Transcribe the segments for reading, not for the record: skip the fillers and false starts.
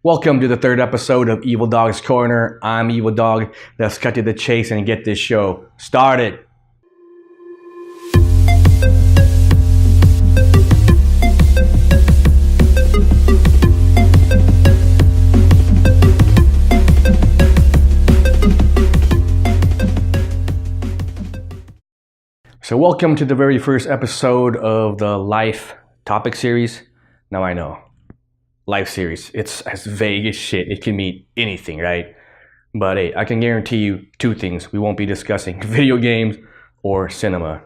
Welcome to the third episode of Evoldog's Corner. I'm Evoldog. Let's cut to the chase and get this show started. So welcome to the very first episode of the Life topic series. Now I know, Life series, it's as vague as shit. It can mean anything, right? But hey, I can guarantee you two things. We won't be discussing video games or cinema.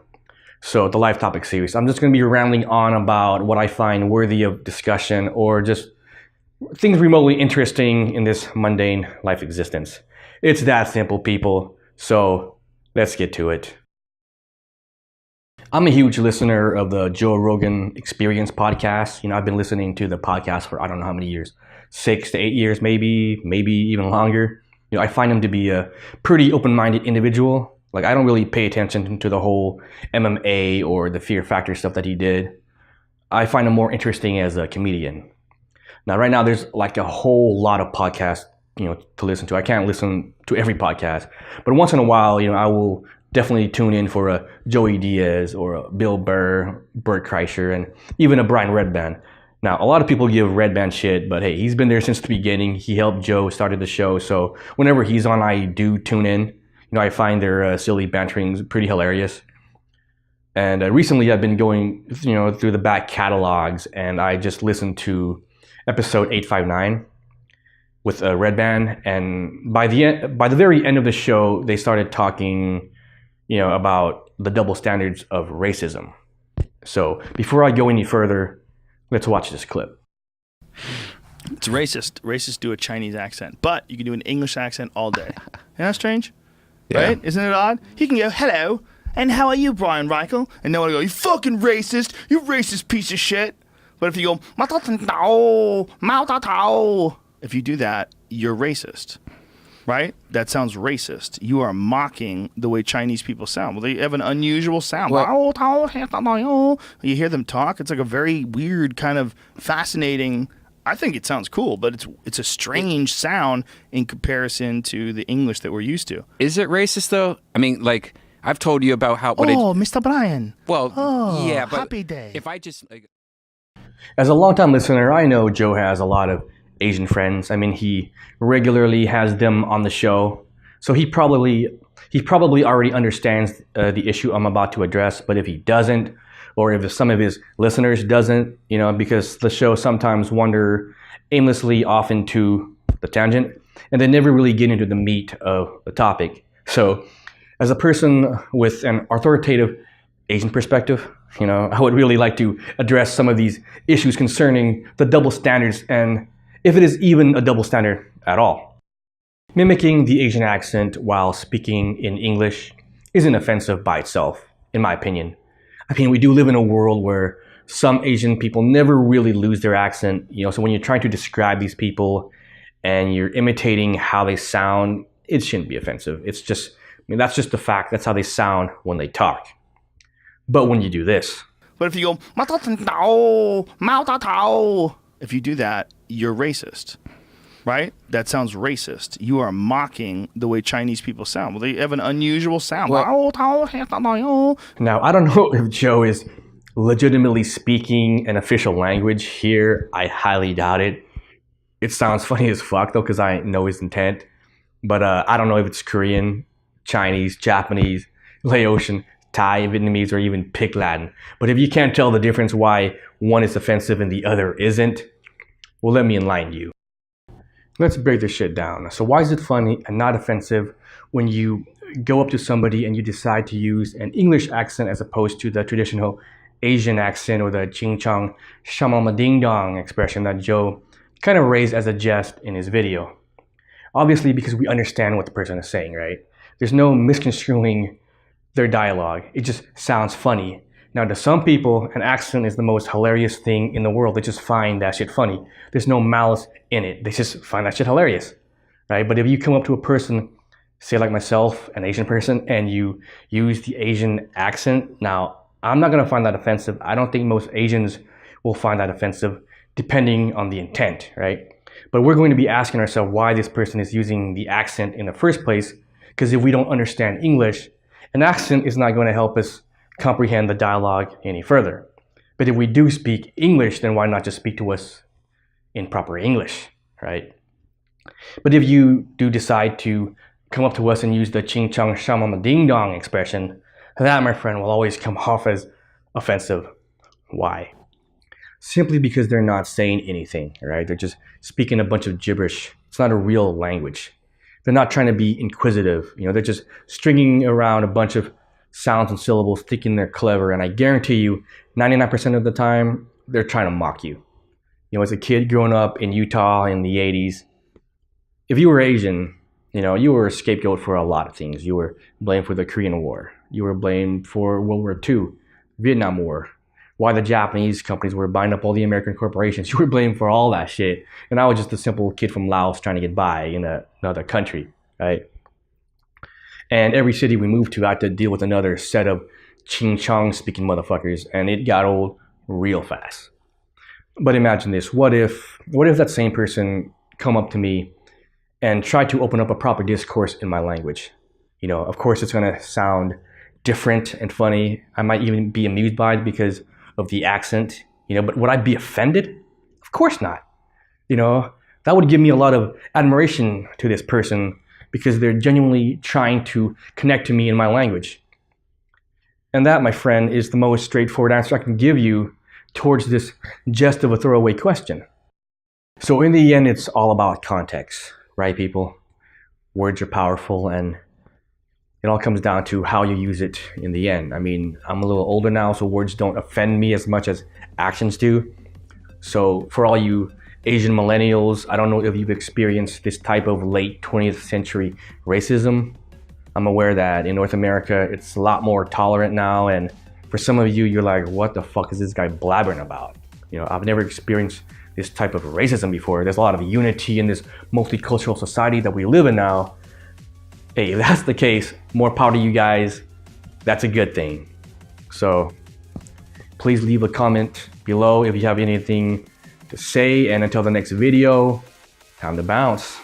So the Life topic series, I'm just going to be rambling on about what I find worthy of discussion or just things remotely interesting in this mundane life existence. It's that simple, people. So let's get to it. I'm a huge listener of the Joe Rogan Experience podcast. I've been listening to the podcast for I don't know how many years, 6 to 8 years, maybe even longer. I find him to be a pretty open-minded individual. Like, I don't really pay attention to the whole MMA or the Fear Factor stuff that he did. I find him more interesting as a comedian. Now, right now, there's like a whole lot of podcasts, to listen to. I can't listen to every podcast, but once in a while, I will definitely tune in for a Joey Diaz or a Bill Burr, Bert Kreischer, and even a Brian Redband. Now, a lot of people give Redband shit, but hey, he's been there since the beginning. He helped Joe, started the show, so whenever he's on, I do tune in. I find their silly banterings pretty hilarious. And recently, I've been going, through the back catalogs, and I just listened to episode 859 with Redband, and by the very end of the show, they started talking about the double standards of racism. So before I go any further, let's watch this clip. It's racist. Racists do a Chinese accent, but you can do an English accent all day. Isn't that strange? Yeah. Right? Isn't it odd? He can go, hello, and how are you, Brian Reichel? And no one will go, you fucking racist, you racist piece of shit. But if you go, if you do that, you're racist. Right? That sounds racist. You are mocking the way Chinese people sound. Well, they have an unusual sound. You hear them talk. It's like a very weird, kind of fascinating. I think it sounds cool, but it's a strange sound in comparison to the English that we're used to. Is it racist though? I mean, like I've told you about how. Mr. Brian. Well, yeah, but happy day. If I just As a longtime listener, I know Joe has a lot of Asian friends. I mean, he regularly has them on the show, so he probably already understands the issue I'm about to address. But if he doesn't, or if some of his listeners doesn't, because the show sometimes wander aimlessly off into the tangent, and they never really get into the meat of the topic. So, as a person with an authoritative Asian perspective, I would really like to address some of these issues concerning the double standards and if it is even a double standard at all. Mimicking the Asian accent while speaking in English isn't offensive by itself, in my opinion. I mean, we do live in a world where some Asian people never really lose their accent, so when you're trying to describe these people and you're imitating how they sound, it shouldn't be offensive. It's just, that's just the fact. That's how they sound when they talk. But when you do this. But if you go, if you do that, you're racist, right? That sounds racist. You are mocking the way Chinese people sound. Well, they have an unusual sound. Now, I don't know if Joe is legitimately speaking an official language here. I highly doubt it. It sounds funny as fuck, though, because I know his intent. But I don't know if it's Korean, Chinese, Japanese, Laotian, Thai, Vietnamese, or even Pig Latin. But if you can't tell the difference why one is offensive and the other isn't, well, let me enlighten you. Let's break this shit down. So why is it funny and not offensive when you go up to somebody and you decide to use an English accent as opposed to the traditional Asian accent or the ching chong shamama ding dong expression that Joe kind of raised as a jest in his video? Obviously, because we understand what the person is saying, right? There's no misconstruing their dialogue. It just sounds funny. Now, to some people, an accent is the most hilarious thing in the world. They just find that shit funny. There's no malice in it. They just find that shit hilarious, right? But if you come up to a person, say like myself, an Asian person, and you use the Asian accent, now, I'm not going to find that offensive. I don't think most Asians will find that offensive, depending on the intent, right? But we're going to be asking ourselves why this person is using the accent in the first place, because if we don't understand English, an accent is not going to help us comprehend the dialogue any further. But if we do speak English, then why not just speak to us in proper English, right? But if you do decide to come up to us and use the ching chong shamama ding dong expression, that, my friend, will always come off as offensive. Why? Simply because they're not saying anything, right? They're just speaking a bunch of gibberish. It's not a real language. They're not trying to be inquisitive. They're just stringing around a bunch of sounds and syllables, thinking they're clever. And I guarantee you, 99% of the time, they're trying to mock you. As a kid growing up in Utah in the 80s, if you were Asian, you were a scapegoat for a lot of things. You were blamed for the Korean War. You were blamed for World War II, Vietnam War, why the Japanese companies were buying up all the American corporations. You were blamed for all that shit. And I was just a simple kid from Laos trying to get by in another country, right? And every city we moved to, I had to deal with another set of ching chong speaking motherfuckers, and it got old real fast. But imagine this, what if that same person come up to me and try to open up a proper discourse in my language? Of course it's gonna sound different and funny. I might even be amused by it because of the accent, but would I be offended? Of course not. That would give me a lot of admiration to this person because they're genuinely trying to connect to me in my language. And that, my friend, is the most straightforward answer I can give you towards this jest of a throwaway question. So in the end, it's all about context, right, people? Words are powerful, and it all comes down to how you use it in the end. I mean, I'm a little older now, so words don't offend me as much as actions do. So for all you Asian millennials, I don't know if you've experienced this type of late 20th century racism. I'm aware that in North America, it's a lot more tolerant now, and for some of you, you're like, what the fuck is this guy blabbering about? I've never experienced this type of racism before. There's a lot of unity in this multicultural society that we live in now. Hey, if that's the case, more power to you guys. That's a good thing. So please leave a comment below if you have anything to say. And until the next video, time to bounce.